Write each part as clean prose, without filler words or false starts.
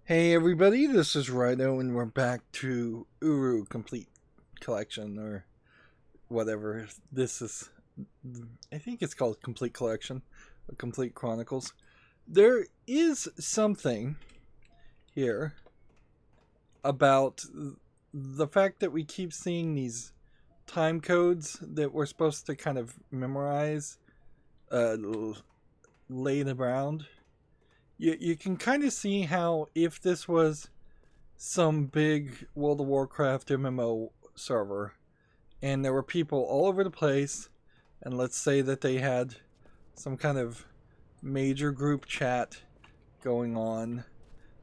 Hey everybody, this is Rydo and we're back to URU Complete Collection or whatever. This is, I think it's called Complete Collection, or Complete Chronicles. There is something here about the fact that we keep seeing these time codes that we're supposed to kind of memorize uh, laid around. You can kind of see how if this was some big World of Warcraft MMO server and there were people all over the place, and let's say that they had some kind of major group chat going on,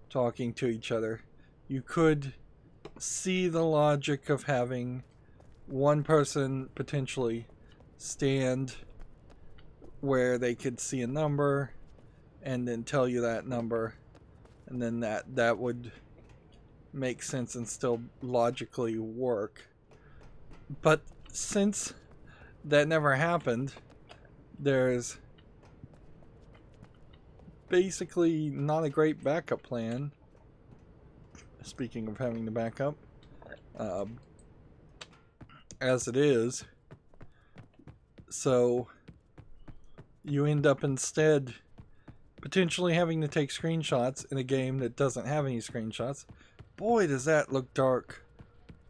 talking to each other, you could see the logic of having one person potentially stand where they could see a number and then tell you that number, and then that would make sense and still logically work. But since that never happened, there's basically not a great backup plan. Speaking of having to back up, as it is, so you end up instead potentially having to take screenshots in a game that doesn't have any screenshots. Boy, does that look dark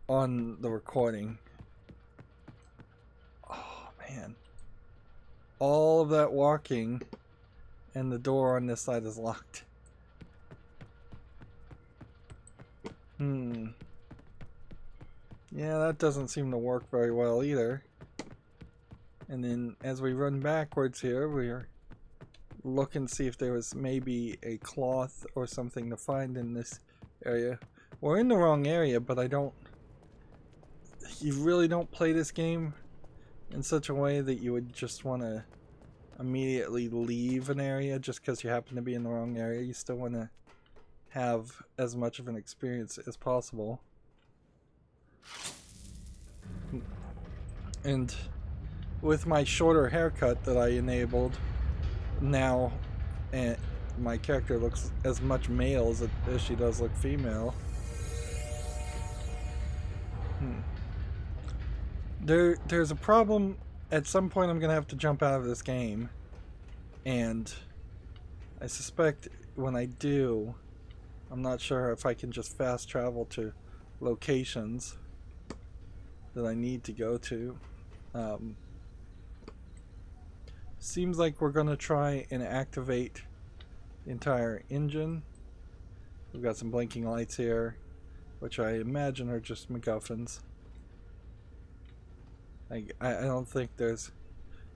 on the recording. Oh, man. All of that walking and the door on this side is locked. Yeah, that doesn't seem to work very well either. And then as we run backwards here, we're looking to see if there was maybe a cloth or something to find in this area. We're in the wrong area, but you really don't play this game in such a way that you would just want to immediately leave an area just because you happen to be in the wrong area. You still want to have as much of an experience as possible. And with my shorter haircut that I enabled now, and my character looks as much male as she does look female. There's a problem. At some point I'm gonna have to jump out of this game, and I suspect when I do, I'm not sure if I can just fast travel to locations that I need to go to. Seems like we're gonna try and activate the entire engine. We've got some blinking lights here, which I imagine are just MacGuffins. I don't think there's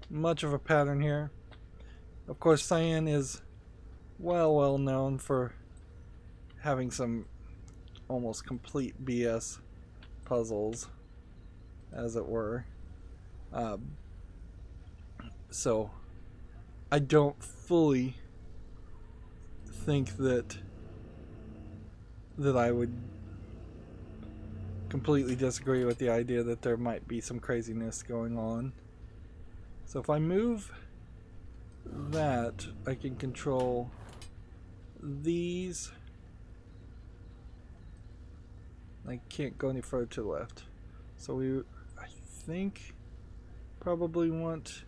much of a pattern here. Of course, Cyan is well known for having some almost complete BS puzzles, as it were. So I don't fully think that I would completely disagree with the idea that there might be some craziness going on. So if I move that, I can control these. I can't go any further to the left. So I think, probably want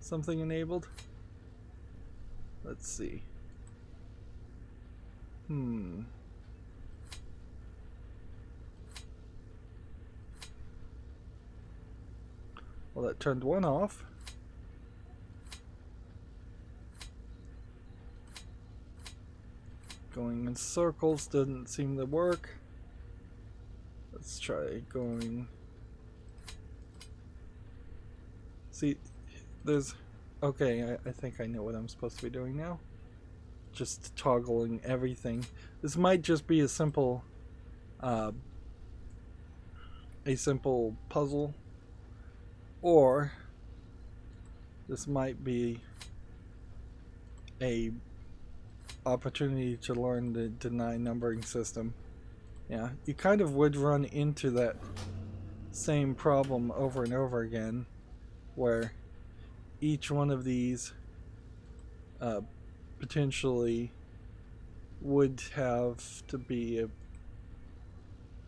something enabled. Let's see. Well, that turned one off. Going in circles didn't seem to work. Let's try going. See, there's... Okay, I think I know what I'm supposed to be doing now. Just toggling everything. This might just be a simple puzzle, or this might be a opportunity to learn the deny numbering system. Yeah, you kind of would run into that same problem over and over again, where each one of these potentially would have to be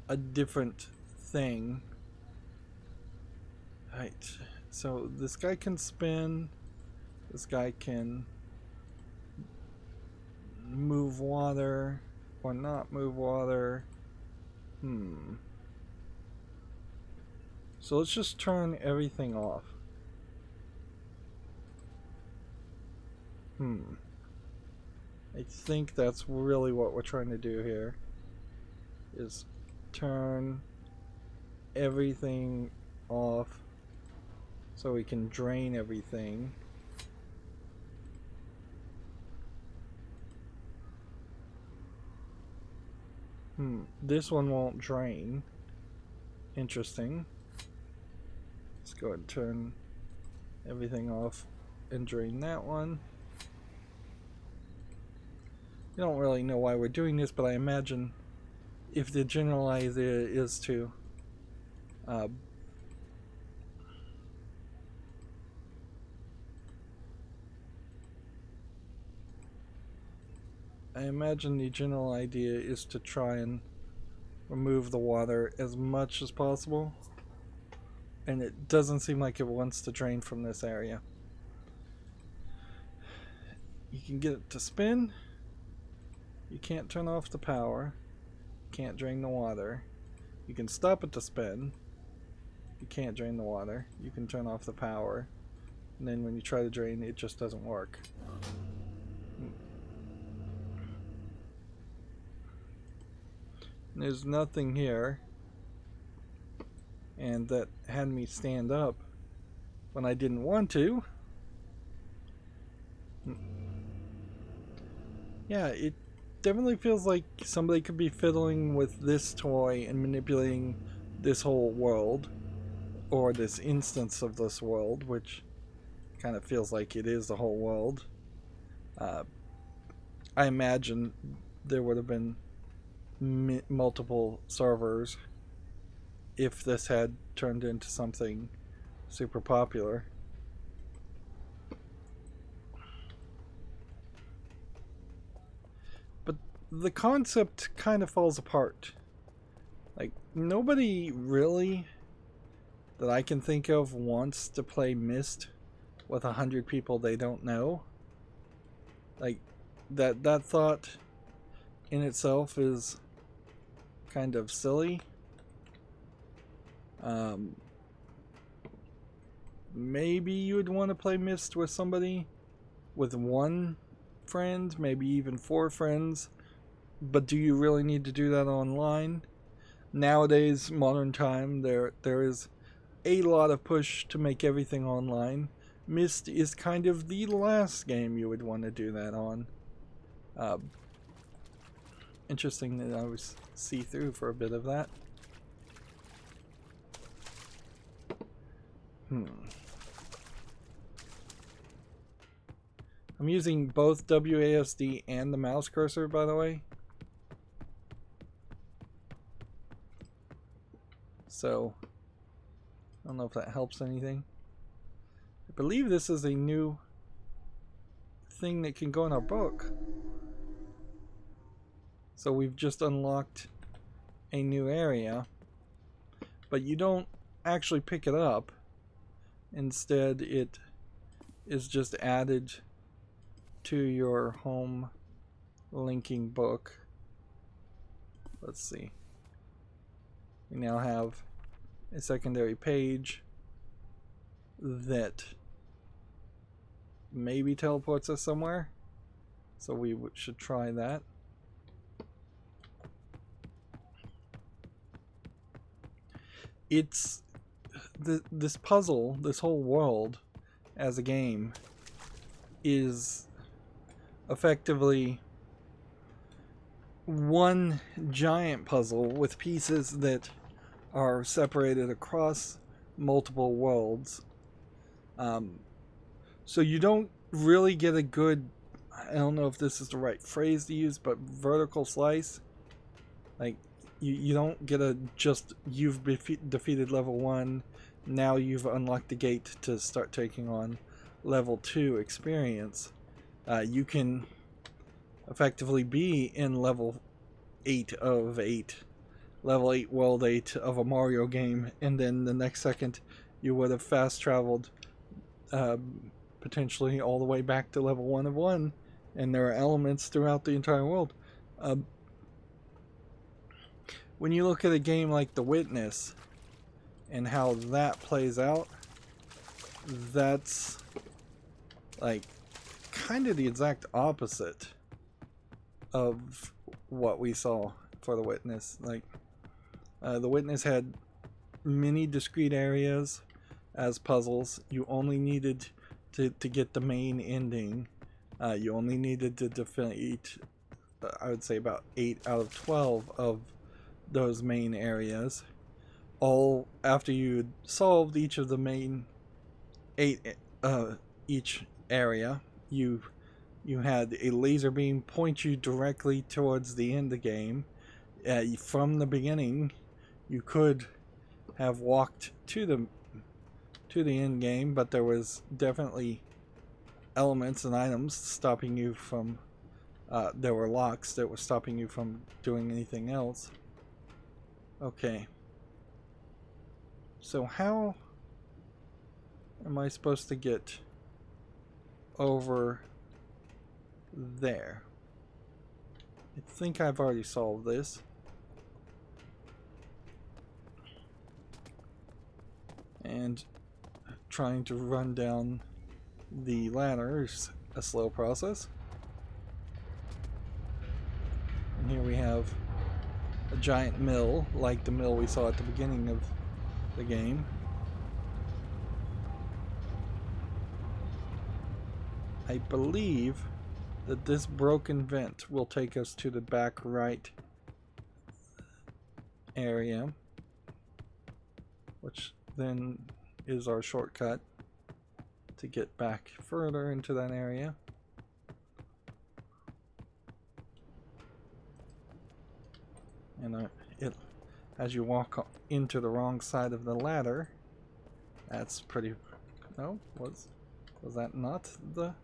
a different thing. Right, so this guy can spin, this guy can move water or not move water. So let's just turn everything off. I think that's really what we're trying to do here, is turn everything off so we can drain everything. This one won't drain. Interesting. Let's go ahead and turn everything off and drain that one. I don't really know why we're doing this, but I imagine if the general idea is to try and remove the water as much as possible, and it doesn't seem like it wants to drain from this area. You can get it to spin. You can't turn off the power. You can't drain the water. You can stop it to spin. You can't drain the water. You can turn off the power. And then when you try to drain, it just doesn't work. There's nothing here. And that had me stand up when I didn't want to. Yeah, it definitely feels like somebody could be fiddling with this toy and manipulating this whole world, or this instance of this world, which kind of feels like it is the whole world. I imagine there would have been multiple servers if this had turned into something super popular. But the concept kind of falls apart. Like, nobody really that I can think of wants to play Myst with 100 people they don't know. Like, that thought in itself is kind of silly. Maybe you would want to play Myst with somebody, with one friend, maybe even 4 friends, but do you really need to do that online? Nowadays, modern time, there is a lot of push to make everything online. Myst is kind of the last game you would want to do that on. Interesting that I was see-through for a bit of that. I'm using both WASD and the mouse cursor, by the way. So, I don't know if that helps anything. I believe this is a new thing that can go in our book. So we've just unlocked a new area, but you don't actually pick it up. Instead, it is just added to your home linking book. Let's see. We now have a secondary page that maybe teleports us somewhere. So we should try that. It's this puzzle, this whole world as a game is effectively one giant puzzle with pieces that are separated across multiple worlds. So you don't really get a good, I don't know if this is the right phrase to use, but vertical slice. Like, you don't get a just you've defeated level 1, now you've unlocked the gate to start taking on level 2 experience. You can effectively be in level 8 of 8, level 8, world 8 of a Mario game, and then the next second you would have fast traveled potentially all the way back to level 1 of 1, and there are elements throughout the entire world. When you look at a game like The Witness and how that plays out, that's like kind of the exact opposite of what we saw for The Witness. Like The Witness had many discrete areas as puzzles. You only needed to get the main ending. You only needed to defeat, I would say, about 8 out of 12 of those main areas. All after you solved each of the main 8 each area, you had a laser beam point you directly towards the end of the game. From the beginning, you could have walked to the end game, but there was definitely elements and items stopping you from. There were locks that were stopping you from doing anything else. Okay. So how am I supposed to get over there? I think I've already solved this. And trying to run down the ladder is a slow process. And here we have a giant mill, like the mill we saw at the beginning of the game. I believe that this broken vent will take us to the back right area, which then is our shortcut to get back further into that area. And as you walk into the wrong side of the ladder, that's pretty. No, was that not the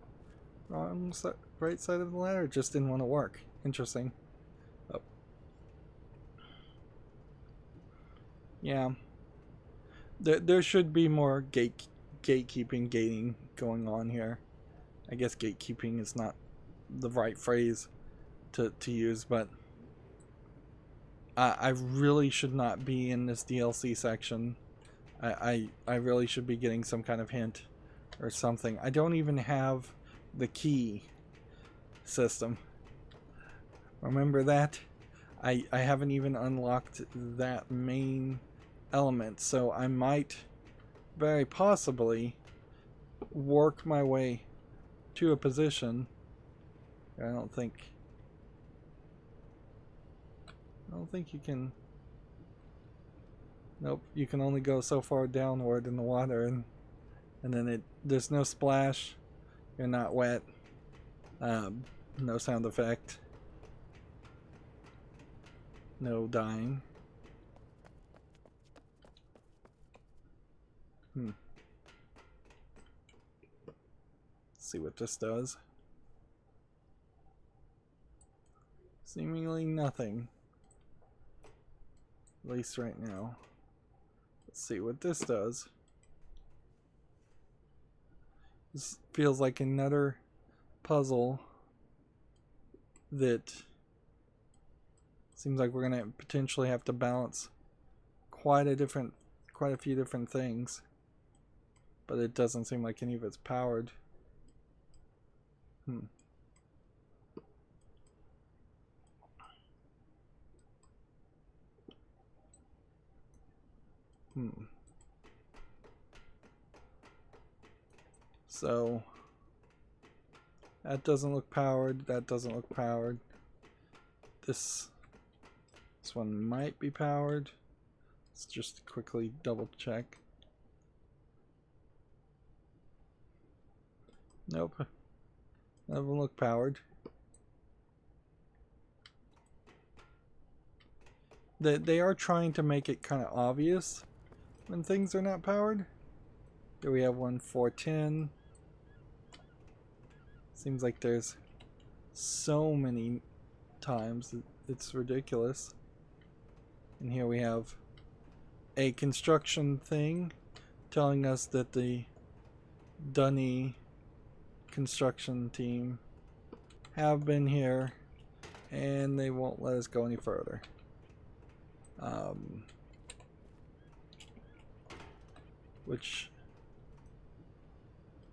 wrong right side of the ladder? It just didn't want to work. Interesting. Oh. Yeah. There should be more gatekeeping, gating going on here. I guess gatekeeping is not the right phrase to use, but I really should not be in this DLC section. I really should be getting some kind of hint or something. I don't even have the key system. Remember that? I haven't even unlocked that main element, so I might very possibly work my way to a position. I don't think you can. Nope, you can only go so far downward in the water, and then there's no splash. You're not wet. No sound effect. No dying. Let's see what this does. Seemingly nothing. At least right now. Let's see what this does. This feels like another puzzle that seems like we're gonna potentially have to balance quite a few different things, but it doesn't seem like any of it's powered. So that doesn't look powered. That doesn't look powered. This one might be powered. Let's just quickly double check. Nope. None of them look powered. They are trying to make it kind of obvious when things are not powered. Here we have one 410. Seems like there's so many times. It's ridiculous. And here we have a construction thing telling us that the Dunny construction team have been here and they won't let us go any further. Which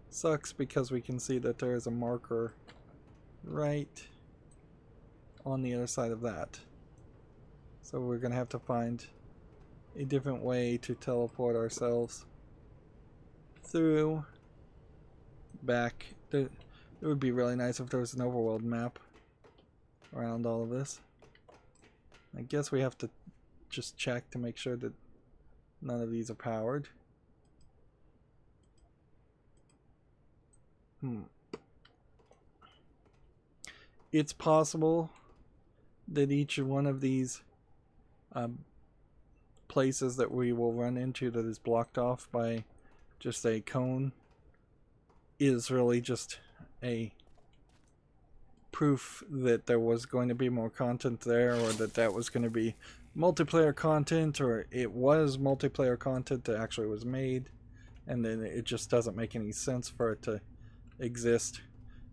sucks because we can see that there is a marker right on the other side of that. So we're gonna have to find a different way to teleport ourselves through back. It would be really nice if there was an overworld map around all of this. I guess we have to just check to make sure that none of these are powered. It's possible that each one of these places that we will run into that is blocked off by just a cone is really just a proof that there was going to be more content there, or that was going to be multiplayer content, or it was multiplayer content that actually was made, and then it just doesn't make any sense for it to exist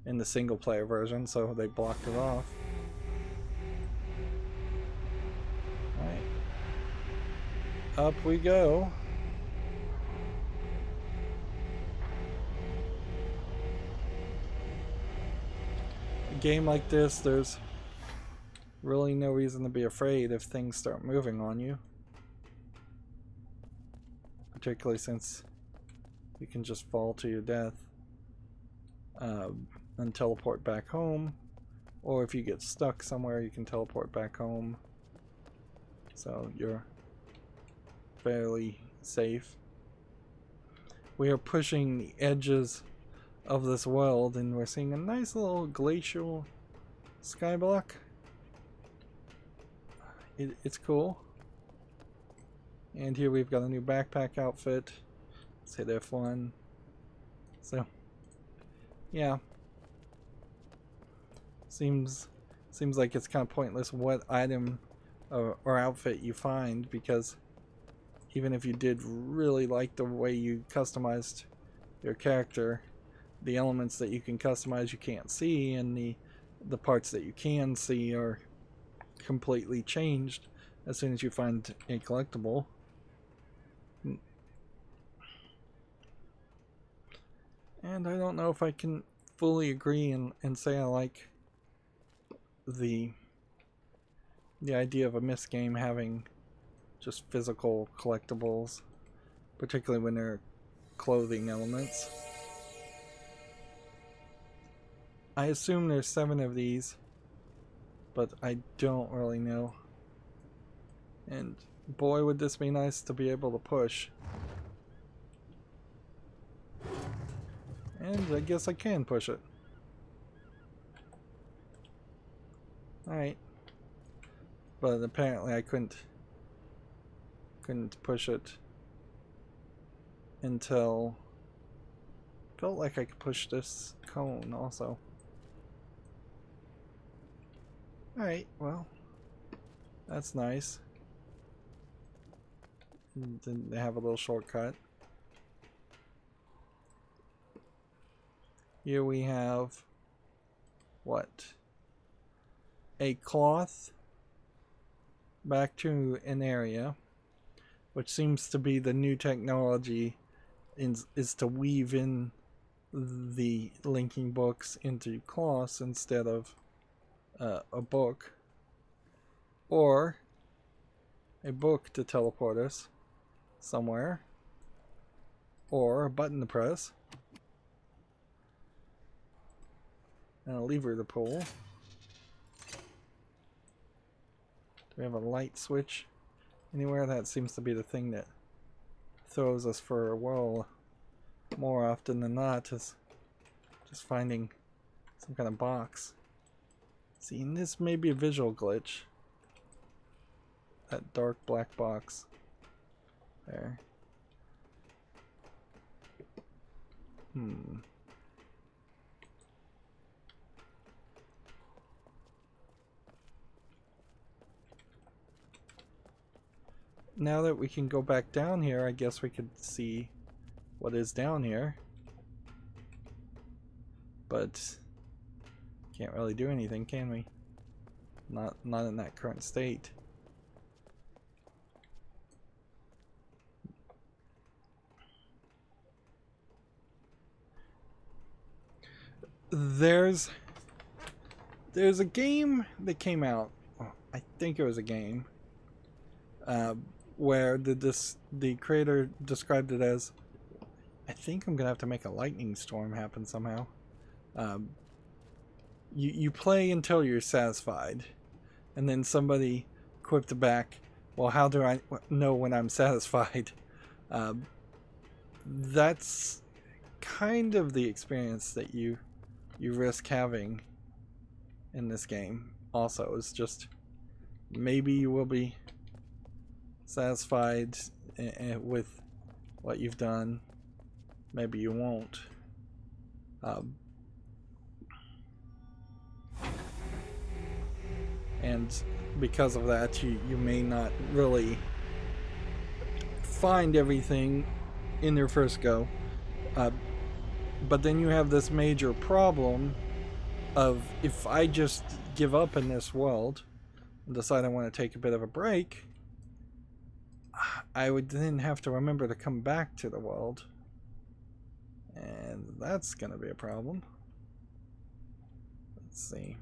in the single player version, so they blocked it off. Alright. Up we go. A game like this, there's really no reason to be afraid if things start moving on you. Particularly since you can just fall to your death and teleport back home. Or if you get stuck somewhere, you can teleport back home. So you're fairly safe. We are pushing the edges of this world, and we're seeing a nice little glacial skyblock. It's cool. And here we've got a new backpack outfit. Let's hit F1. So, yeah. Seems like it's kind of pointless what item or outfit you find, because even if you did really like the way you customized your character, the elements that you can customize you can't see, and the parts that you can see are completely changed as soon as you find a collectible. And I don't know if I can fully agree and say I like the idea of a Myst game having just physical collectibles, particularly when they're clothing elements. I assume there's 7 of these, but I don't really know. And boy, would this be nice to be able to push. And I guess I can push it. Alright. But apparently I couldn't push it until... Felt like I could push this cone also. Alright, well, that's nice. Then they have a little shortcut. Here we have what? A cloth back to an area, which seems to be the new technology, is to weave in the linking books into cloths instead of a book, or a book to teleport us somewhere, or a button to press, and a lever to pull. Do we have a light switch anywhere? That seems to be the thing that throws us for a whirl more often than not, is just finding some kind of box. See, and this may be a visual glitch. That dark black box there. now that we can go back down here, I guess we could see what is down here. But can't really do anything, can we? Not in that current state. There's a game that came out. Oh, I think it was a game where the creator described it as, I think I'm gonna have to make a lightning storm happen somehow. You play until you're satisfied, and then somebody quipped back, well, how do I know when I'm satisfied? That's kind of the experience that you risk having in this game. Also, it's just maybe you will be satisfied with what you've done, maybe you won't. And because of that, you may not really find everything in your first go. But then you have this major problem of, if I just give up in this world and decide I want to take a bit of a break, I would then have to remember to come back to the world. And that's going to be a problem. Let's see.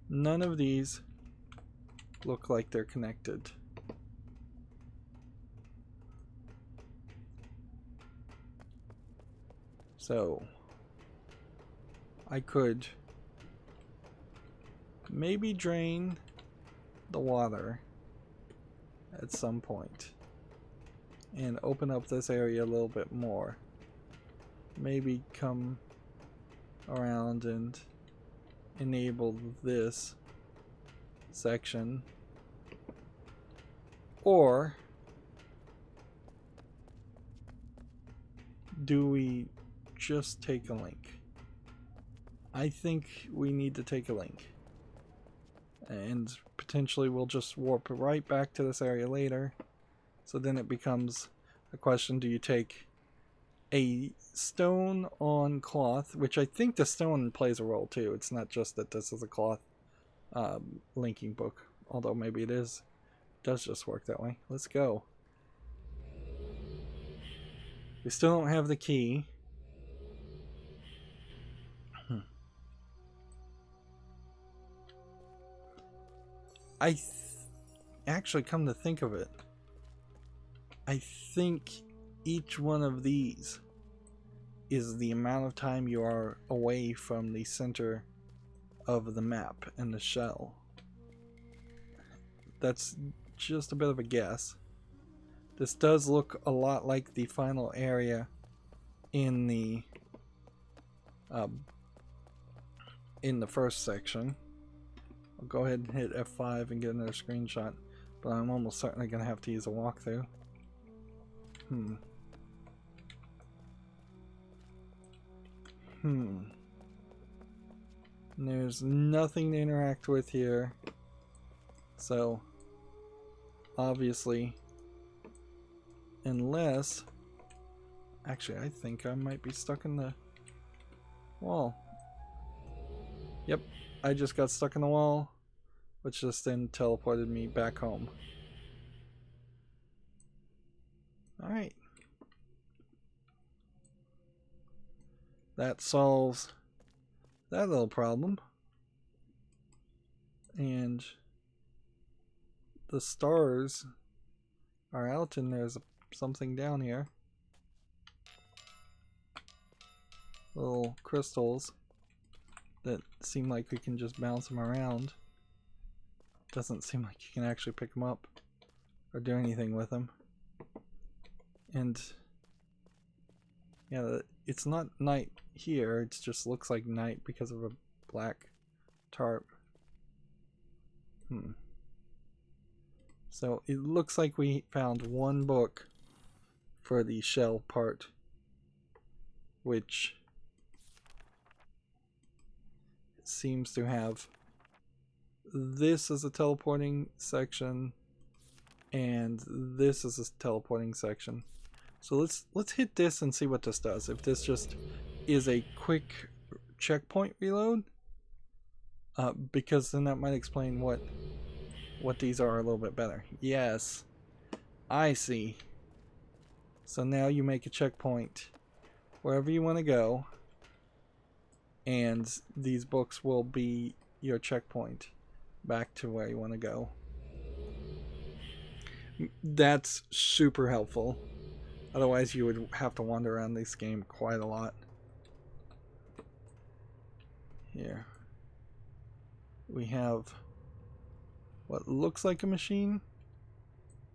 None of these look like they're connected. So I could maybe drain the water at some point and open up this area a little bit more. Maybe come around and enable this section, or do we just take a link? I think we need to take a link, and potentially we'll just warp right back to this area later. So then it becomes a question, do you take a stone on cloth, which I think the stone plays a role too. It's not just that this is a cloth linking book, although maybe it is. It does just work that way. Let's go. We still don't have the key. Actually, come to think of it, I think each one of these is the amount of time you are away from the center of the map and the shell. That's just a bit of a guess. This does look a lot like the final area in the first section. I'll go ahead and hit F5 and get another screenshot, but I'm almost certainly going to have to use a walkthrough. There's nothing to interact with here, so obviously, unless, actually I think I might be stuck in the wall. Yep, I just got stuck in the wall, which just then teleported me back home. Alright. That solves that little problem. And the stars are out, and there's something down here. Little crystals that seem like we can just bounce them around. Doesn't seem like you can actually pick them up or do anything with them. And yeah, it's not night here, it just looks like night because of a black tarp. So it looks like we found one book for the shell part, which seems to have this as a teleporting section, and this is a teleporting section. So let's hit this and see what this does. If this just is a quick checkpoint reload, because then that might explain what these are a little bit better. Yes, I see. So now you make a checkpoint wherever you want to go, and these books will be your checkpoint back to where you want to go. That's super helpful. Otherwise you would have to wander around this game quite a lot. Here we have what looks like a machine,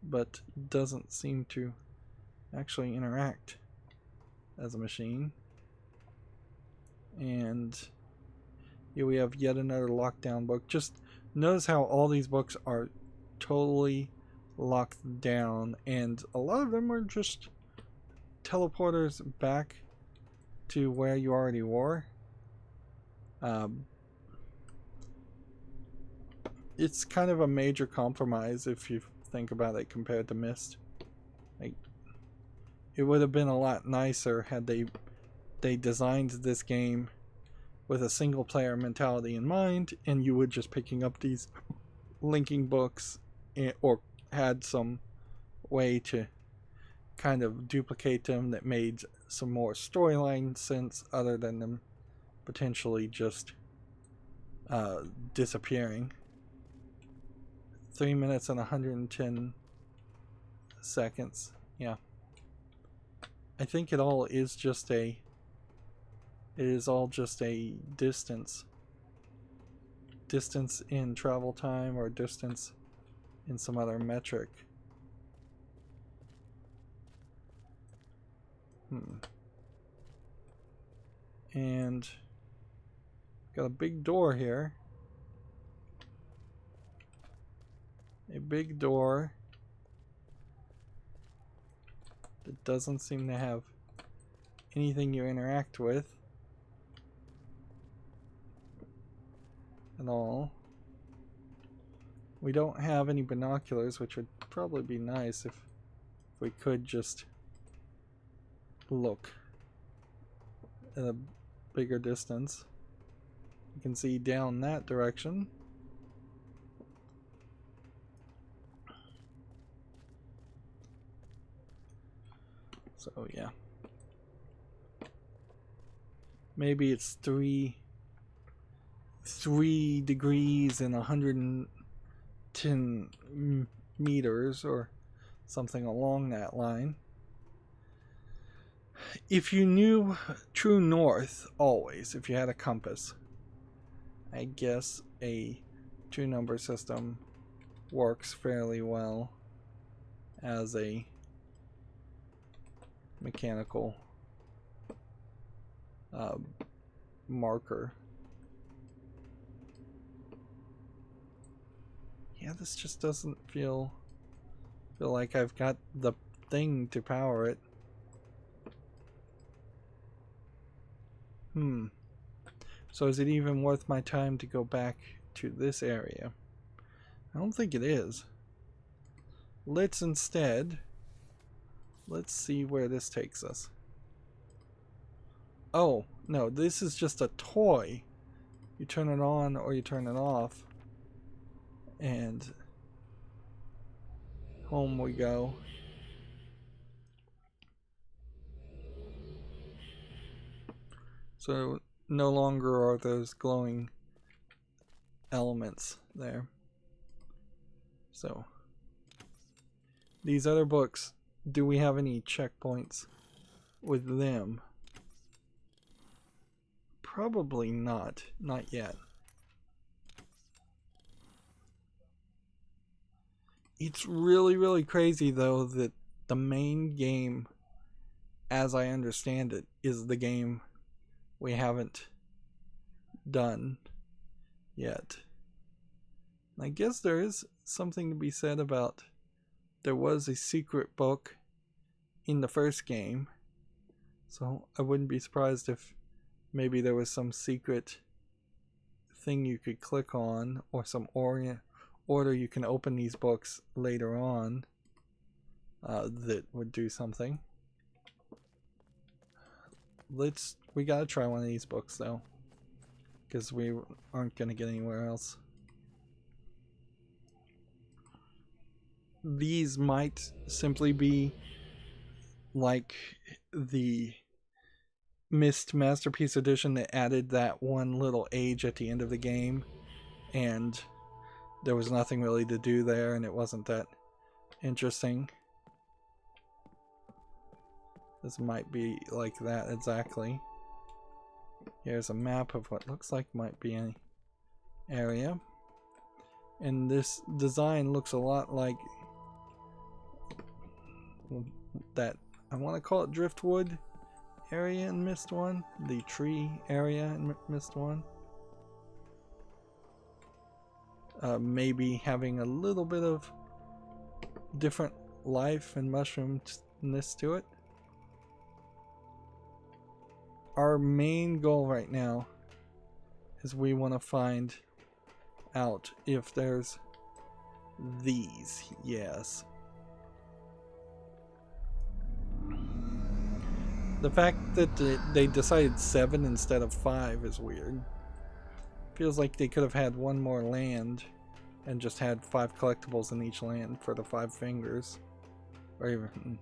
but doesn't seem to actually interact as a machine. And here we have yet another lockdown book. Just notice how all these books are totally locked down, and a lot of them are just teleporters back to where you already were. It's kind of a major compromise if you think about it compared to Myst. Like, it would have been a lot nicer had they designed this game with a single player mentality in mind, and you would just picking up these linking books, or had some way to kind of duplicate them that made some more storyline sense other than them potentially just disappearing. 3 minutes and 110 seconds. Yeah. I think it is all just a distance in travel time, or distance in some other metric. And got a big door here. A big door that doesn't seem to have anything you interact with at all. We don't have any binoculars, which would probably be nice if we could just look at a bigger distance. You can see down that direction. So yeah, maybe it's 3 degrees and 110 meters or something along that line. If you knew true north always, if you had a compass, I guess a 2-number system works fairly well as a mechanical marker. Yeah, this just doesn't feel like I've got the thing to power it. So is it even worth my time to go back to this area? I don't think it is. Let's see where this takes us. Oh, no, this is just a toy. You turn it on or you turn it off. And home we go. So no longer are those glowing elements there. So these other books, do we have any checkpoints with them? Probably not. Not yet. It's really, really crazy though that the main game, as I understand it, is the game we haven't done yet. I guess there is something to be said about, there was a secret book in the first game, so I wouldn't be surprised if maybe there was some secret thing you could click on, or some order you can open these books later on that would do something. We gotta try one of these books though, because we aren't gonna get anywhere else. These might simply be like the Myst Masterpiece Edition that added that one little age at the end of the game, and there was nothing really to do there, and it wasn't that interesting. This might be like that exactly. Here's a map of what looks like might be an area. And this design looks a lot like that, I want to call it Driftwood area in Myst 1. The tree area in Myst 1. Maybe having a little bit of different life and mushroomness to it. Our main goal right now is we want to find out if there's these. Yes. The fact that they decided 7 instead of 5 is weird. Feels like they could have had one more land and just had 5 collectibles in each land for the 5 fingers. Or even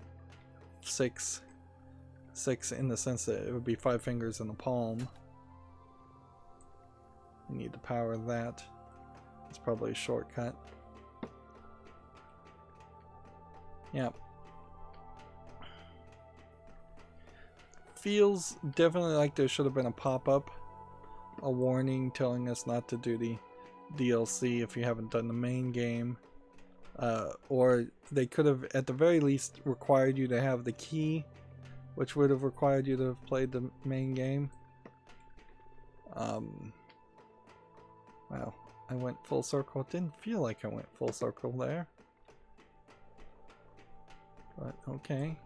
6. 6 in the sense that it would be 5 fingers in the palm. We need to power that. It's probably a shortcut. Yep. Feels definitely like there should have been a pop-up, a warning telling us not to do the DLC if you haven't done the main game. Or they could have at the very least required you to have the key, which would have required you to have played the main game. Wow, I went full circle. It didn't feel like I went full circle there. But okay.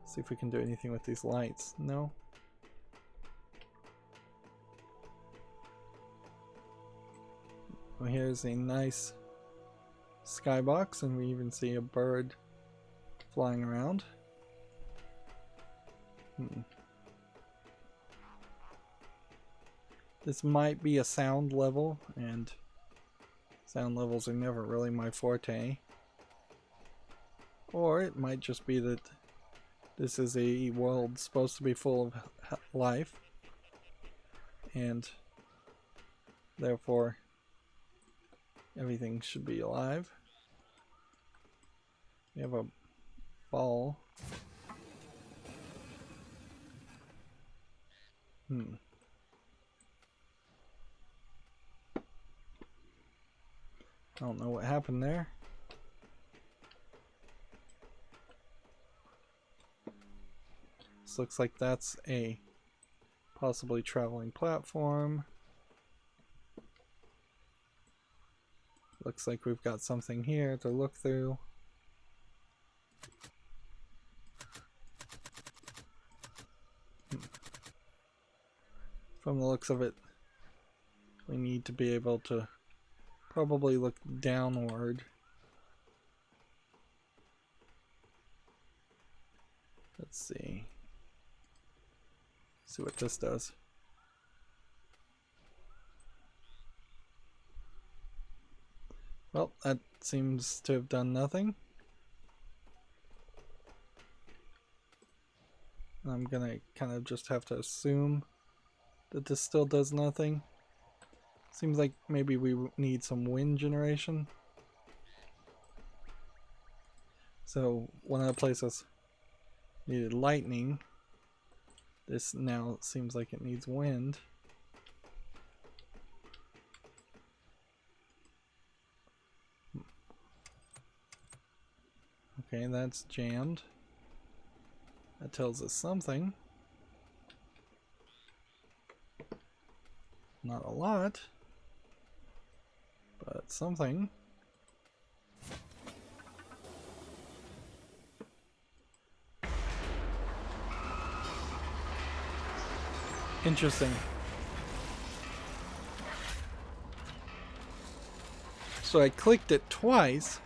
See if we can do anything with these lights. No. Well, here's a nice skybox, and we even see a bird flying around. This might be a sound level, and sound levels are never really my forte. Or it might just be that this is a world supposed to be full of life, and therefore everything should be alive. We have a ball. I don't know what happened there. This looks like that's a possibly traveling platform. Looks like we've got something here to look through. From the looks of it, we need to be able to probably look downward. Let's see. See what this does. Well, that seems to have done nothing. I'm gonna kind of just have to assume that this still does nothing. Seems like maybe we need some wind generation. So one of the places needed lightning. This now seems like it needs wind. Okay, that's jammed. That tells us something. Not a lot, but something. Interesting. So I clicked it twice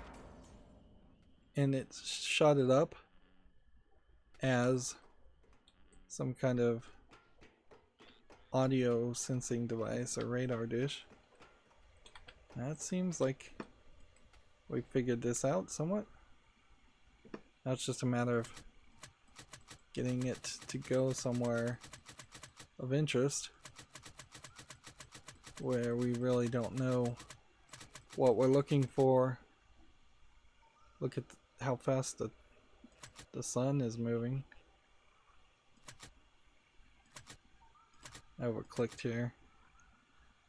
and it shot it up as some kind of audio sensing device or radar dish. That seems like we figured this out somewhat. Now it's just a matter of getting it to go somewhere of interest where we really don't know what we're looking for. Look at how fast the sun is moving. I overclicked here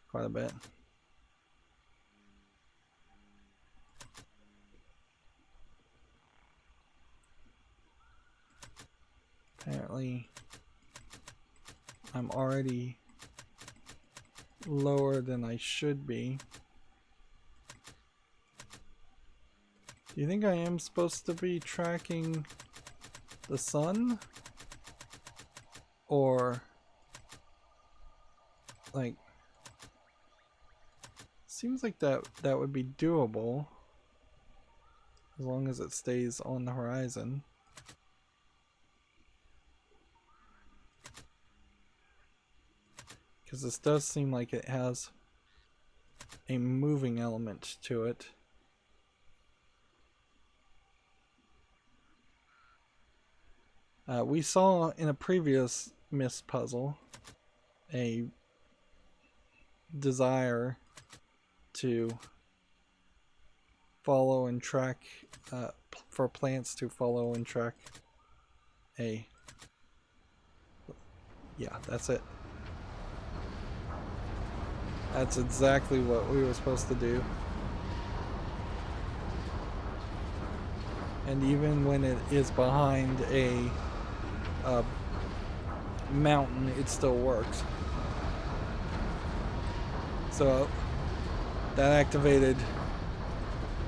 quite a bit. Apparently I'm already lower than I should be. Do you think I am supposed to be tracking the sun? Or like, seems like that would be doable as long as it stays on the horizon. Because this does seem like it has a moving element to it. We saw in a previous Myst puzzle a desire to follow and track, for plants to follow and track a... Yeah, that's it. That's exactly what we were supposed to do. And even when it is behind a mountain, it still works. So that activated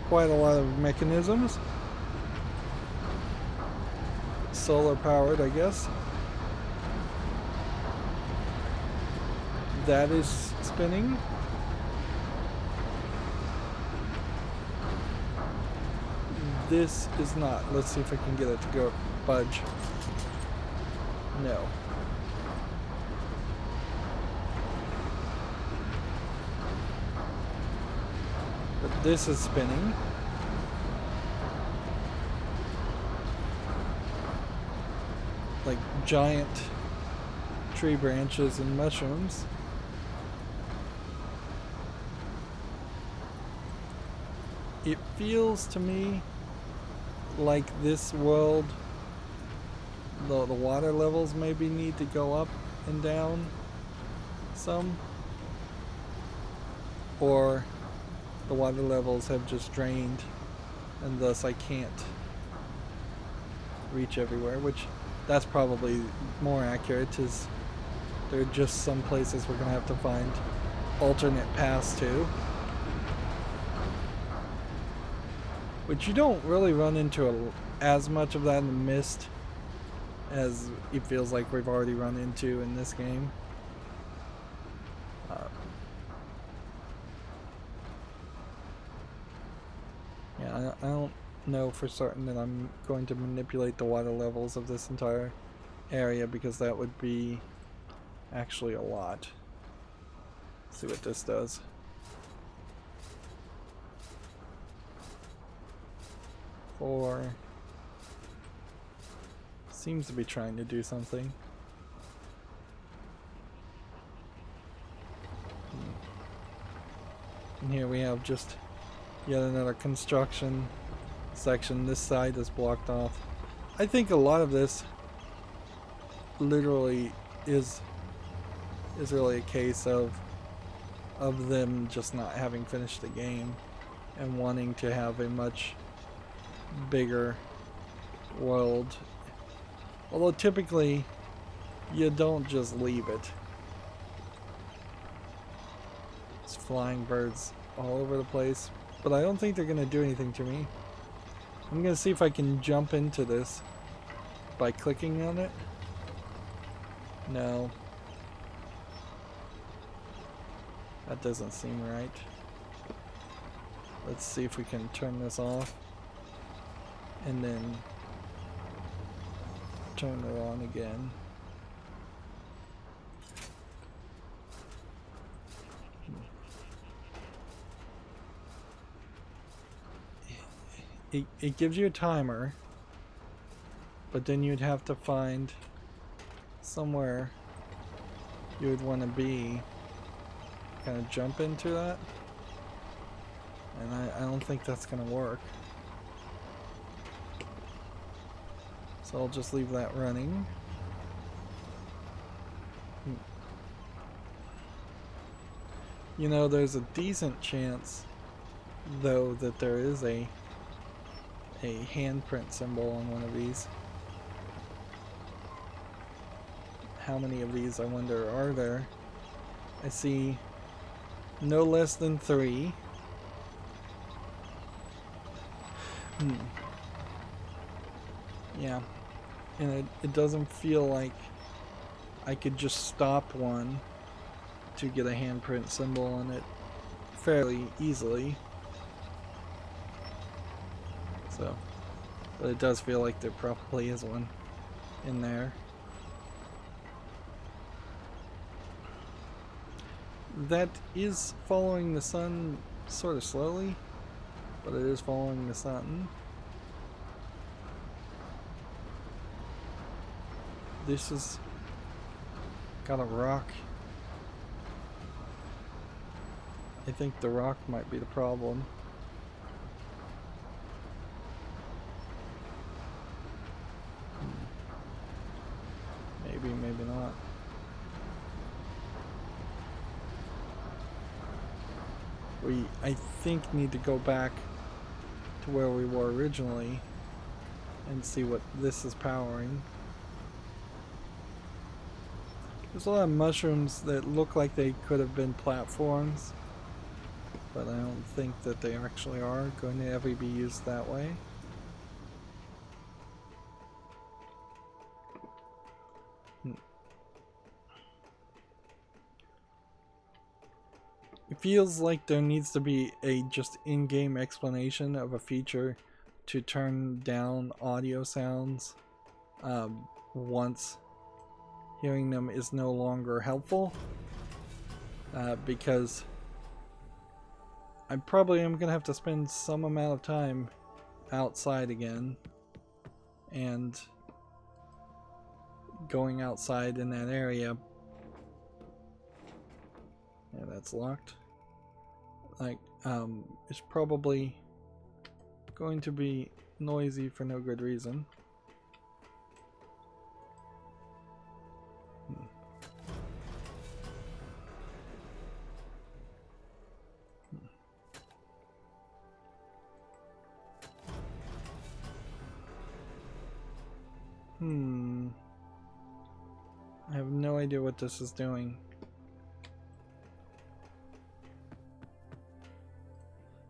quite a lot of mechanisms. Solar powered, I guess. That is spinning. This is not. Let's see if I can get it to go budge. No. But this is spinning. Like giant tree branches and mushrooms. It feels to me like this world, the water levels maybe need to go up and down some, or the water levels have just drained and thus I can't reach everywhere, which that's probably more accurate, is there are just some places we're gonna have to find alternate paths to. Which you don't really run into as much of that in the Myst as it feels like we've already run into in this game. Yeah, I don't know for certain that I'm going to manipulate the water levels of this entire area, because that would be actually a lot. Let's see what this does. Seems to be trying to do something. And here we have just yet another construction section. This side is blocked off. I think a lot of this literally is really a case of them just not having finished the game and wanting to have a much bigger world. Although typically you don't just leave it. It's flying birds all over the place, but I don't think they're gonna do anything to me. I'm gonna see if I can jump into this by clicking on it. No. That doesn't seem right. Let's see if we can turn this off and then turn it on again. It gives you a timer, but then you'd have to find somewhere you would want to be, kind of jump into that, and I don't think that's going to work. So I'll just leave that running. You know, there's a decent chance, though, that there is a handprint symbol on one of these. How many of these, I wonder, are there? I see no less than 3. Yeah. And it doesn't feel like I could just stop one to get a handprint symbol on it fairly easily. So, but it does feel like there probably is one in there. That is following the sun sort of slowly, but it is following the sun. This has got a rock. I think the rock might be the problem. Maybe, maybe not. We, I think, need to go back to where we were originally and see what this is powering. There's a lot of mushrooms that look like they could have been platforms, but I don't think that they actually are going to ever be used that way. It feels like there needs to be a just in-game explanation of a feature to turn down audio sounds once hearing them is no longer helpful, because I probably am going to have to spend some amount of time outside again, and going outside in that area. Yeah, that's locked. Like, it's probably going to be noisy for no good reason. I have no idea what this is doing.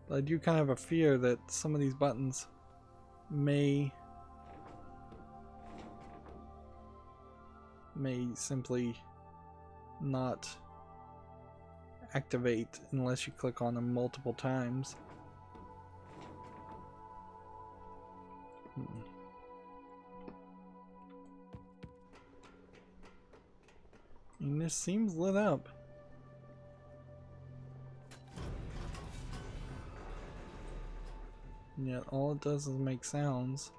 But I do kind of have a fear that some of these buttons may simply not activate unless you click on them multiple times. And this seems lit up. And yet all it does is make sounds.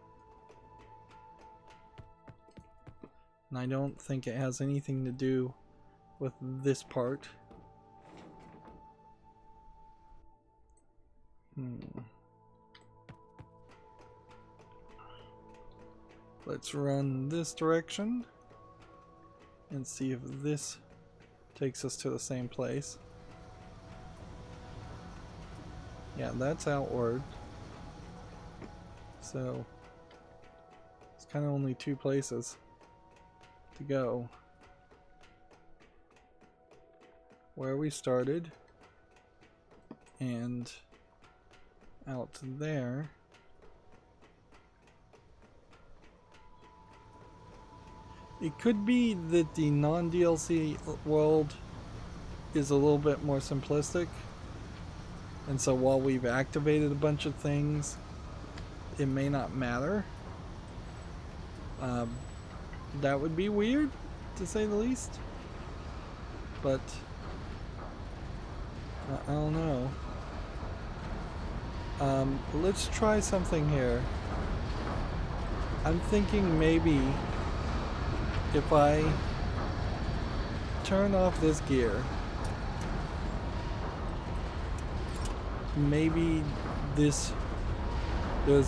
And I don't think it has anything to do with this part. Let's run this direction and see if this takes us to the same place. Yeah, that's outward. So it's kind of only 2 places to go. Where we started and out there. It could be that the non-DLC world is a little bit more simplistic, And so while we've activated a bunch of things, it may not matter. That would be weird, to say the least. But I don't know. Let's try something here. I'm thinking maybe if I turn off this gear, maybe there's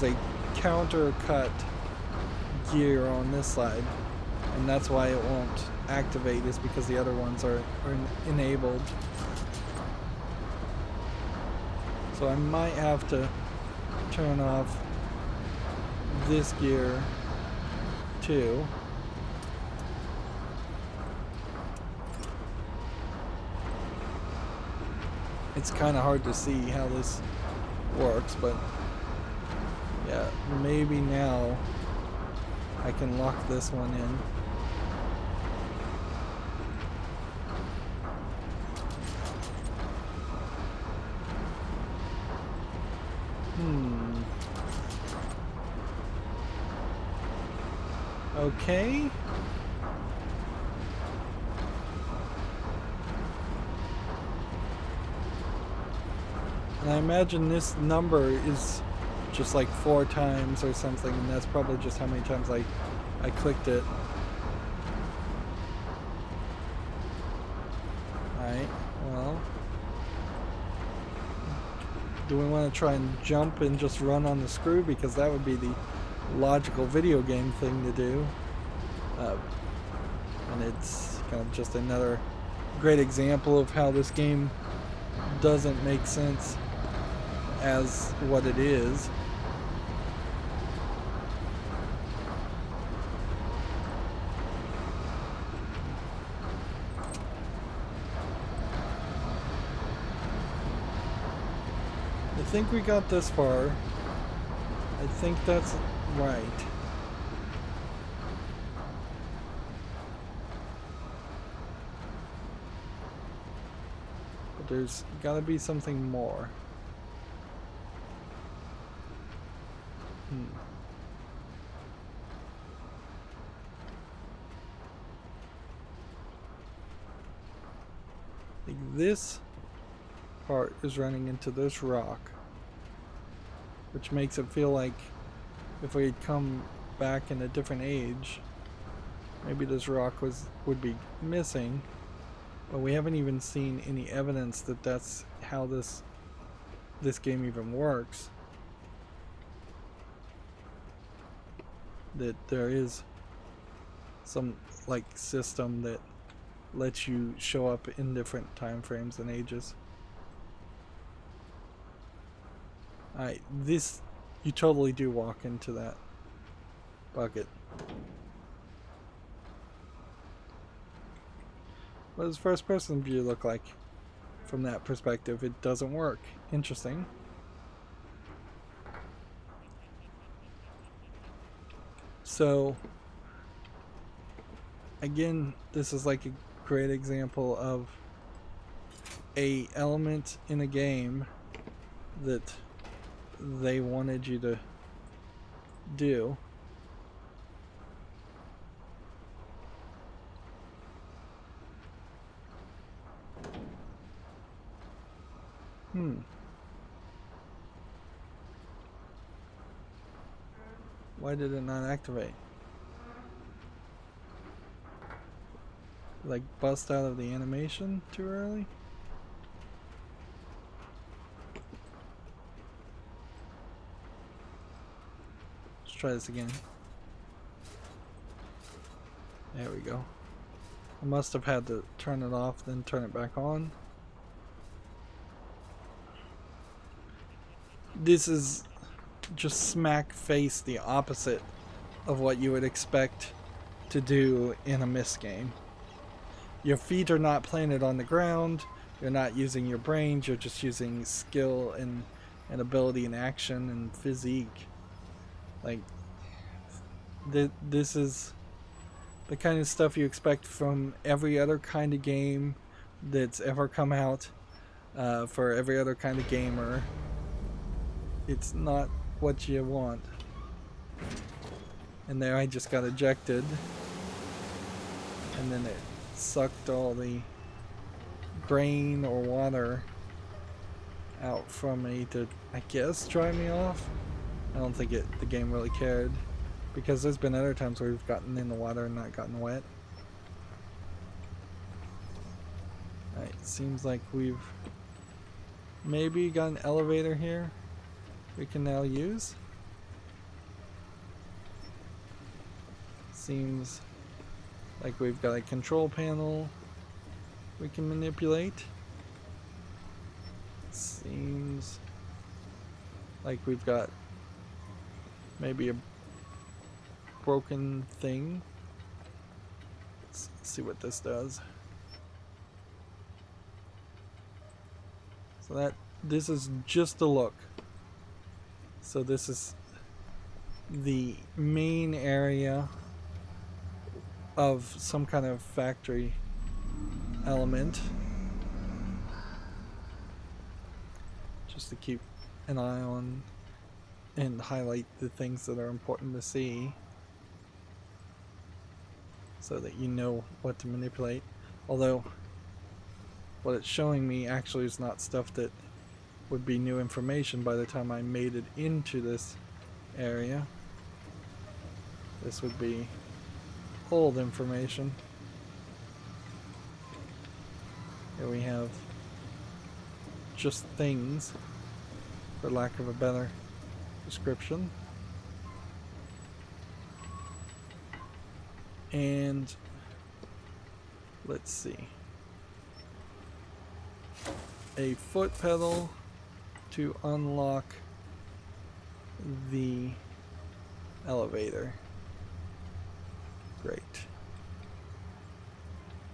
a counter cut gear on this side, and that's why it won't activate, is because the other ones are enabled. So I might have to turn off this gear too. It's kind of hard to see how this works, but yeah, maybe now I can lock this one in. Okay. And I imagine this number is just like 4 times or something, and that's probably just how many times I clicked it. Alright, well. Do we want to try and jump and just run on the screw? Because that would be the logical video game thing to do. And it's kind of just another great example of how this game doesn't make sense as what it is. I think we got this far. I think that's right. But there's gotta be something more. Like this part is running into this rock, which makes it feel like if we had come back in a different age, maybe this rock would be missing, but we haven't even seen any evidence that that's how this game even works. That there is some like system that lets you show up in different time frames and ages. Alright, this, you totally do walk into that bucket. What does first person view look like from that perspective? It doesn't work. Interesting. So again, this is like a great example of a element in a game that they wanted you to do. Why did it not activate? Like bust out of the animation too early? Let's try this again. There we go. I must have had to turn it off, then turn it back on. This is just smack face the opposite of what you would expect to do in a Myst game. Your feet are not planted on the ground, you're not using your brains, you're just using skill and ability and action and physique. Like, this is the kind of stuff you expect from every other kind of game that's ever come out. For every other kind of gamer, it's not what you want. And there I just got ejected. And then it sucked all the grain or water out from me to, I guess, dry me off. I don't think the game really cared, because there's been other times where we've gotten in the water and not gotten wet. Alright, seems like we've maybe got an elevator here we can now use. Seems like we've got a control panel we can manipulate. Seems like we've got maybe a broken thing. Let's see what this does. So this is just a look. So this is the main area of some kind of factory element. Just to keep an eye on and highlight the things that are important to see, so that you know what to manipulate. Although what it's showing me actually is not stuff that would be new information by the time I made it into this area. This would be old information. Here we have just things, for lack of a better description. And let's see. A foot pedal to unlock the elevator. Great.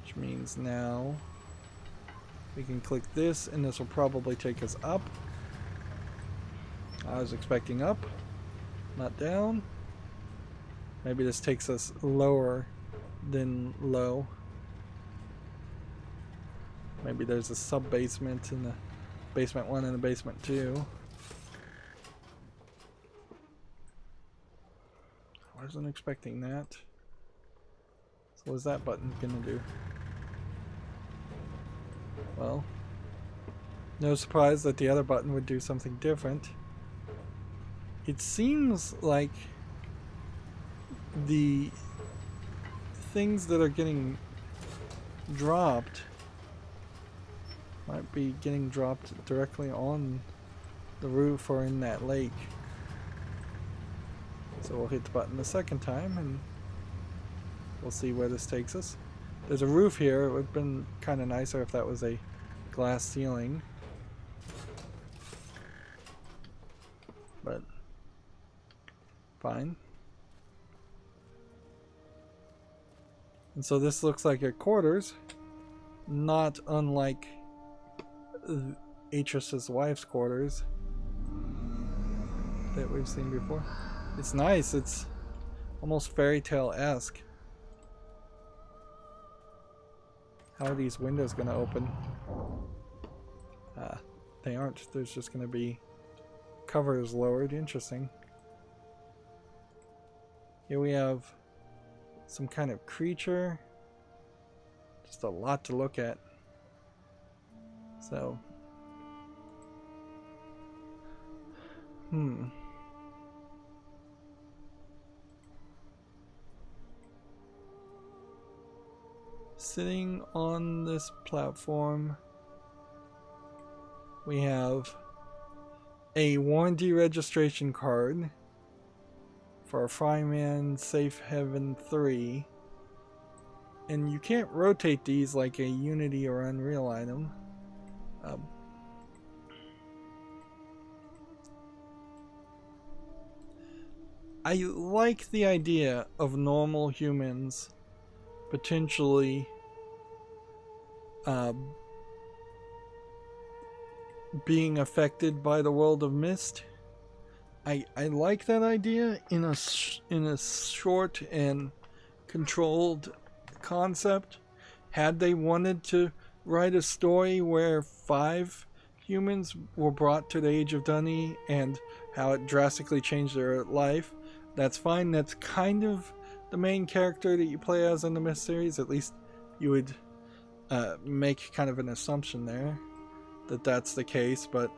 Which means now we can click this and this will probably take us up. I was expecting up, not down. Maybe this takes us lower than low. Maybe there's a sub-basement in the basement 1 and the basement 2. I wasn't expecting that. So what's that button gonna do? Well, no surprise that the other button would do something different. It seems like the things that are getting dropped might be getting dropped directly on the roof or in that lake. So we'll hit the button the second time and we'll see where this takes us. There's a roof here. It would have been kind of nicer if that was a glass ceiling. But fine. And so this looks like a quarters, not unlike Atrus's wife's quarters that we've seen before. It's nice. It's almost fairy tale-esque. How are these windows going to open? They aren't. There's just going to be covers lowered. Interesting. Here we have some kind of creature. Just a lot to look at. So, sitting on this platform, we have a warranty registration card for a Fryman Safe Haven 3. And you can't rotate these like a Unity or Unreal item. I like the idea of normal humans potentially being affected by the world of Myst. I like that idea in a short and controlled concept. Had they wanted to write a story where 5 humans were brought to the age of Dunny and how it drastically changed their life. That's fine. That's kind of the main character that you play as in the Myst series. At least you would make kind of an assumption there that that's the case. But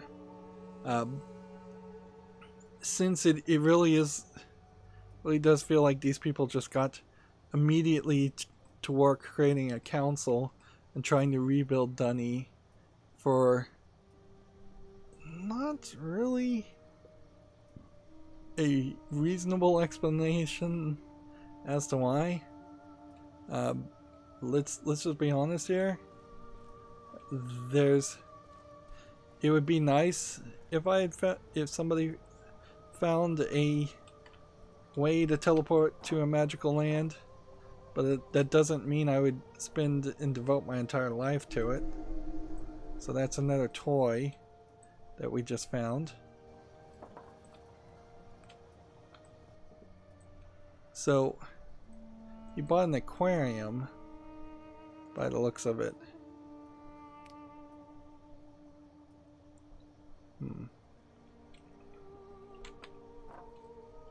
since it really does feel like these people just got immediately to work creating a council and trying to rebuild Dunny for not really a reasonable explanation as to why. Let's just be honest here. It would be nice if somebody found a way to teleport to a magical land, but that doesn't mean I would spend and devote my entire life to it. So that's another toy that we just found. So he bought an aquarium by the looks of it.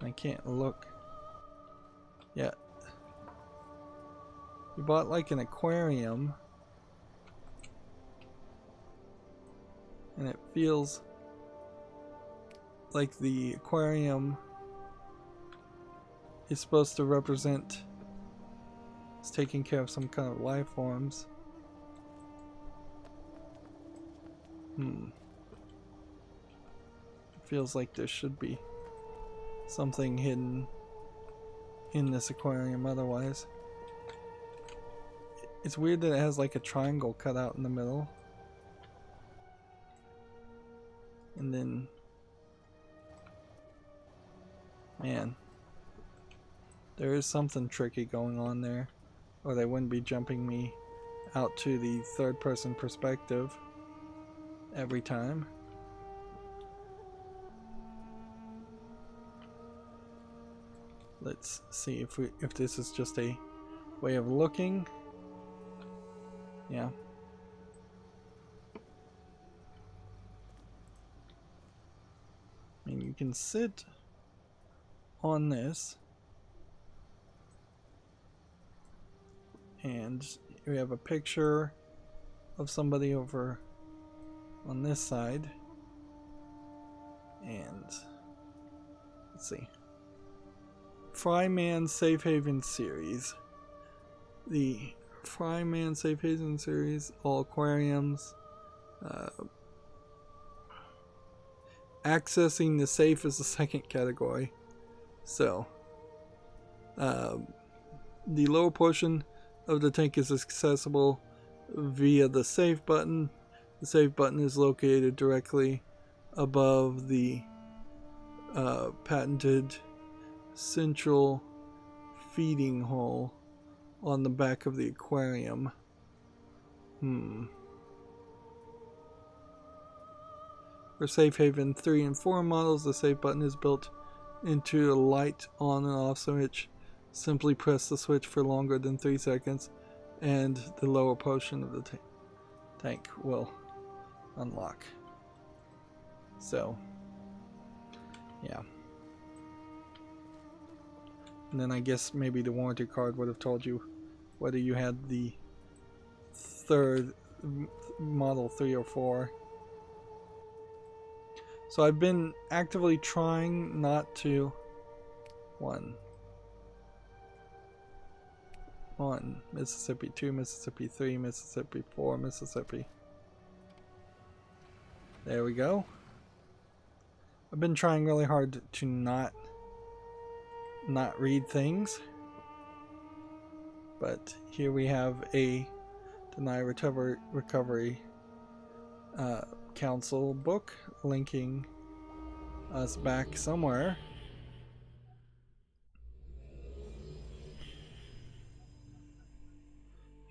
I can't look. Yeah. He bought like an aquarium. And it feels like the aquarium is supposed to represent it's taking care of some kind of life forms. It feels like there should be something hidden in this aquarium otherwise. It's weird that it has like a triangle cut out in the middle. And then, man, there is something tricky going on there, or they wouldn't be jumping me out to the third person perspective every time. Let's see if this is just a way of looking. Yeah. And you can sit on this, and we have a picture of somebody over on this side, and let's see, Fryman Safe Haven series. The Fryman Safe Haven series, all aquariums. Accessing the safe is the second category. So, the lower portion of the tank is accessible via the save button. The save button is located directly above the patented central feeding hole on the back of the aquarium. For Safe Haven 3 and 4 models, the save button is built into a light on and off switch. Simply press the switch for longer than 3 seconds and the lower portion of the tank will unlock. So, yeah. And then I guess maybe the warranty card would have told you whether you had the third model 3 or 4. So I've been actively trying not to... One, Mississippi 2, Mississippi 3, Mississippi 4, Mississippi. There we go. I've been trying really hard to not read things. But here we have a Deny Recovery Council book linking us back somewhere.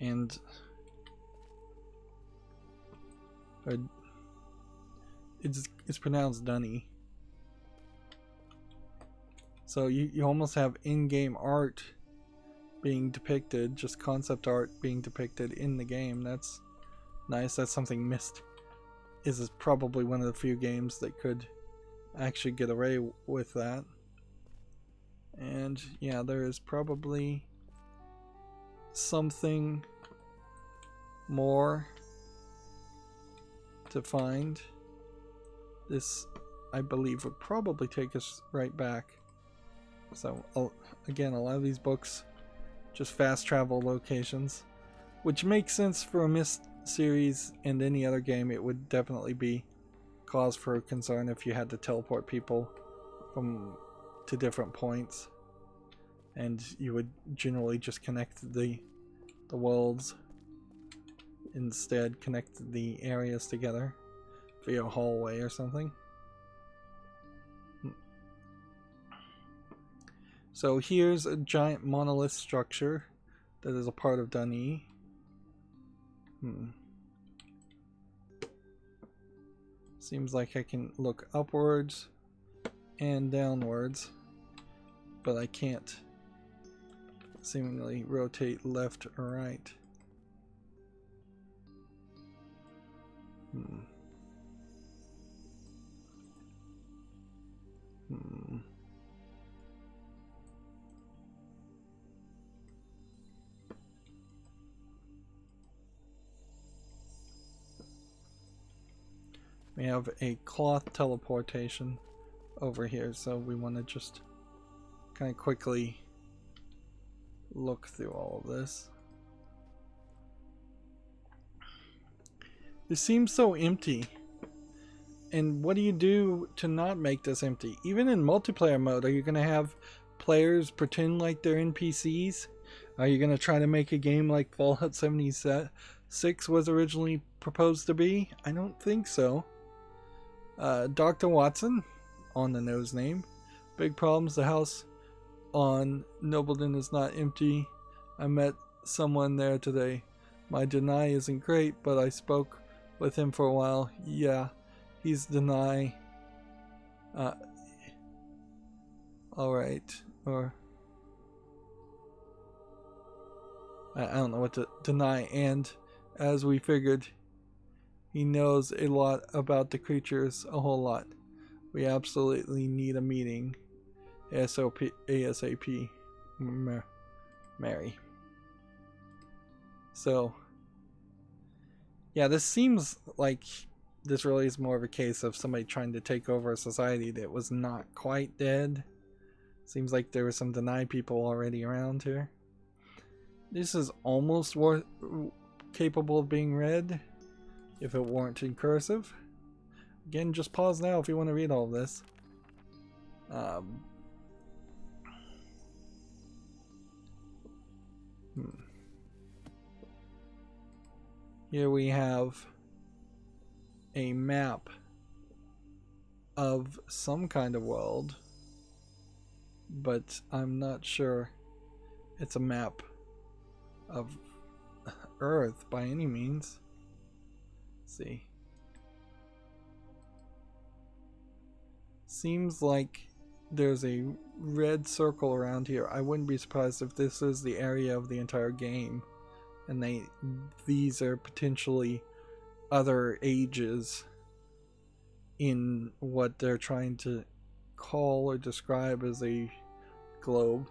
And it's pronounced Dunny. So you almost have in-game art being depicted, just concept art being depicted in the game. That's nice. That's something Myst is probably one of the few games that could actually get away with that. And yeah, there is probably something more to find. This, I believe, would probably take us right back. So again, a lot of these books just fast travel locations, which makes sense for a Myst series, and any other game it would definitely be cause for concern if you had to teleport people to different points, and you would generally just connect the worlds, instead connect the areas together via a hallway or something. So here's a giant monolith structure that is a part of Dani. Seems like I can look upwards and downwards, but I can't seemingly rotate left or right. We have a cloth teleportation over here, so we want to just kind of quickly look through all of this. This seems so empty. And what do you do to not make this empty? Even in multiplayer mode, are you going to have players pretend like they're NPCs? Are you going to try to make a game like Fallout 76 was originally proposed to be? I don't think so. Dr. Watson, on the nose name. Big problems. The house on Nobleton is not empty. I met someone there today. My deny isn't great, but I spoke with him for a while. Yeah, he's deny. Alright. Or I don't know what to deny. And as we figured, he knows a lot about the creatures, a whole lot. We absolutely need a meeting. ASAP. Mary. So, yeah, this seems like this really is more of a case of somebody trying to take over a society that was not quite dead. Seems like there were some denied people already around here. This is almost capable of being read if it weren't in cursive. Again, just pause now if you want to read all of this. Here we have a map of some kind of world, but I'm not sure it's a map of Earth by any means. Let's see. Seems like there's a red circle around here. I wouldn't be surprised if this is the area of the entire game, and these are potentially other ages in what they're trying to call or describe as a globe.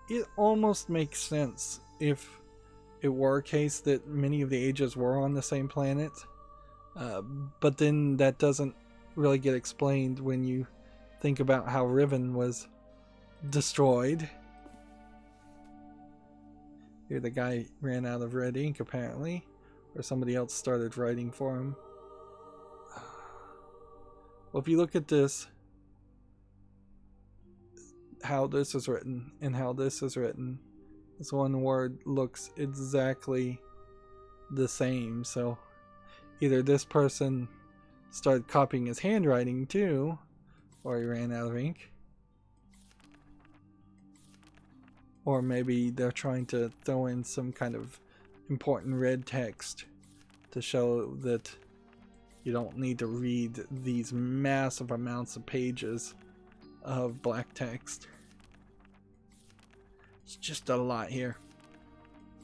It almost makes sense if it were a case that many of the ages were on the same planet, but then that doesn't really get explained when you think about how Riven was destroyed. Here the guy ran out of red ink apparently, or somebody else started writing for him. Well, if you look at this, how this is written and how this is written, this one word looks exactly the same. So either this person started copying his handwriting too, or he ran out of ink, or maybe they're trying to throw in some kind of important red text to show that you don't need to read these massive amounts of pages of black text. It's just a lot here.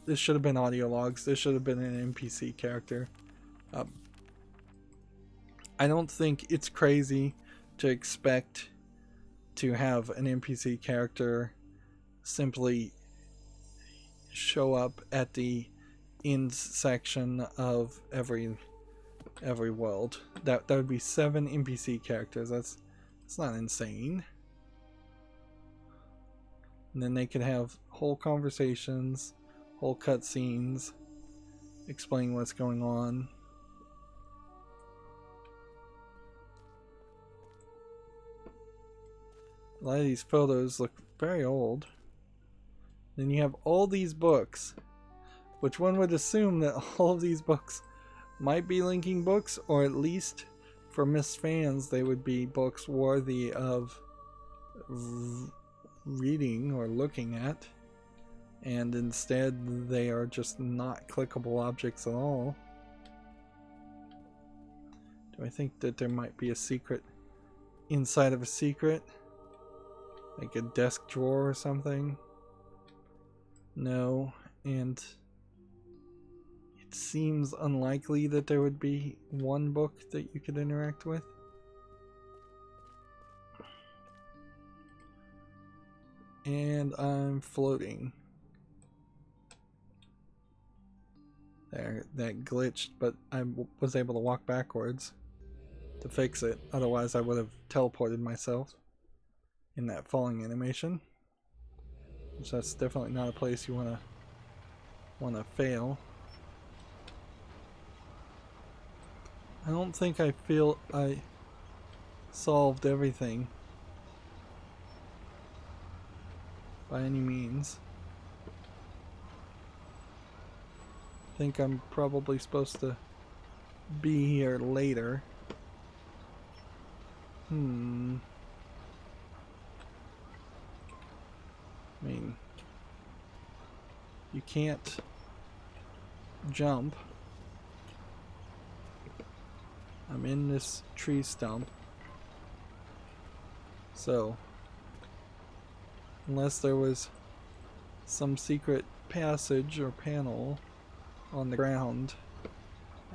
This should have been audio logs. This should have been an NPC character. I don't think it's crazy to expect to have an NPC character simply show up at the end section of every world. That would be 7 NPC characters. That's not insane. And then they could have whole conversations, whole cutscenes, explaining what's going on. A lot of these photos look very old. Then you have all these books, which one would assume that all of these books might be linking books, or at least for Myst fans they would be books worthy of reading or looking at, and instead they are just not clickable objects at all. Do I think that there might be a secret inside of a secret? Like a desk drawer or something? No, and it seems unlikely that there would be one book that you could interact with. And I'm floating. There, that glitched, but I was able to walk backwards to fix it. Otherwise I would have teleported myself in that falling animation. Which that's definitely not a place you wanna fail. I don't think I feel I solved everything by any means. I think I'm probably supposed to be here later. I mean, you can't jump. I'm in this tree stump. So, unless there was some secret passage or panel on the ground,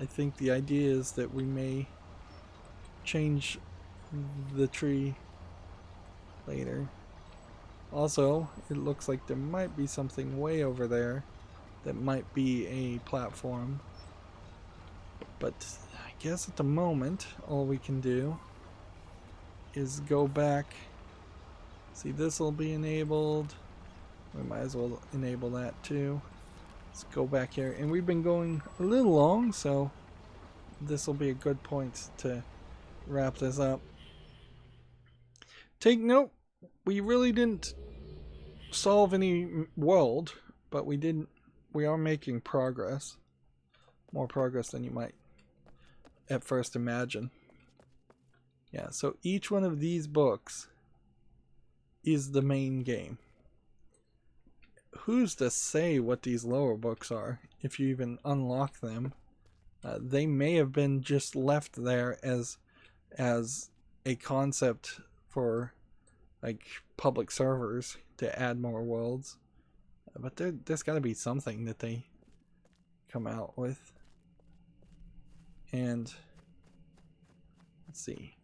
I think the idea is that we may change the tree later. Also, it looks like there might be something way over there that might be a platform. But I guess at the moment, all we can do is go back. See, this will be enabled. We might as well enable that too. Let's go back here. And we've been going a little long, so this will be a good point to wrap this up. Take note, we really didn't solve any world, but we are making progress. More progress than you might at first imagine. Yeah, so each one of these books is the main game. Who's to say what these lower books are if you even unlock them? They may have been just left there as a concept for like public servers to add more worlds, but there's got to be something that they come out with. And let's see,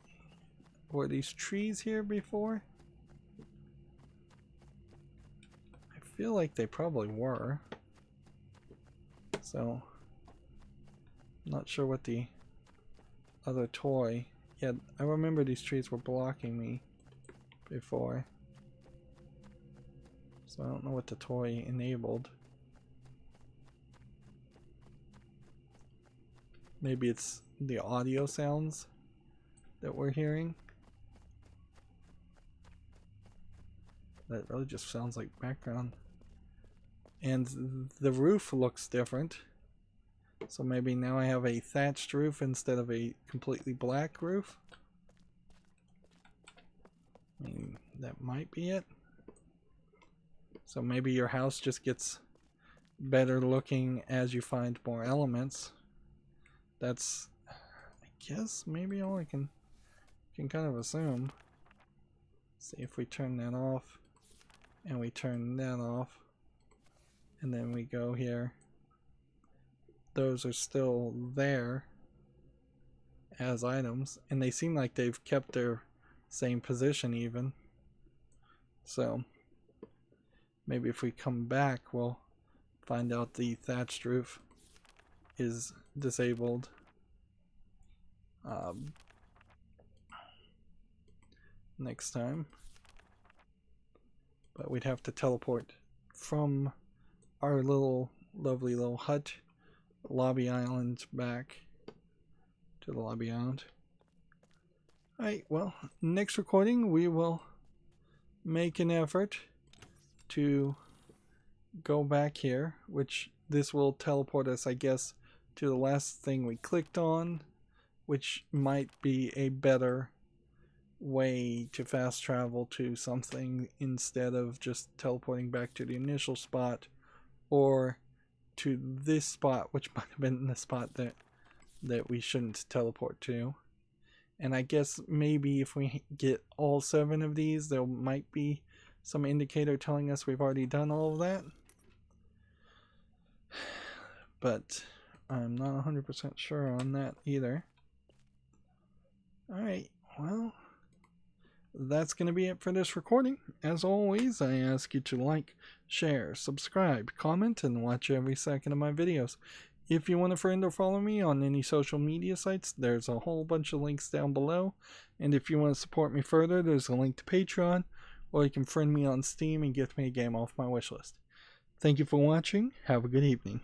were these trees here before? I feel like they probably were, so I'm not sure what the other toy. Yeah, I remember these trees were blocking me before, so I don't know what the toy enabled. Maybe it's the audio sounds that we're hearing. That really just sounds like background. And the roof looks different. So maybe now I have a thatched roof instead of a completely black roof. I mean, that might be it. So maybe your house just gets better looking as you find more elements. That's, I guess, maybe all I can kind of assume. See if we turn that off and we turn that off, and then we go here. Those are still there. as items, and they seem like they've kept their same position even. So maybe if we come back, we'll find out the thatched roof is disabled. Next time. But we'd have to teleport from our lovely little hut, lobby island, back to the lobby island. Alright, well, next recording we will make an effort to go back here, which this will teleport us, I guess, to the last thing we clicked on, which might be a better way to fast travel to something instead of just teleporting back to the initial spot or to this spot, which might have been the spot that we shouldn't teleport to. And I guess maybe if we get all 7 of these, there might be some indicator telling us we've already done all of that. But I'm not 100% sure on that either. Alright, well, that's going to be it for this recording. As always, I ask you to like, share, subscribe, comment, and watch every second of my videos. If you want to friend or follow me on any social media sites, there's a whole bunch of links down below. And if you want to support me further, there's a link to Patreon, or you can friend me on Steam and get me a game off my wishlist. Thank you for watching. Have a good evening.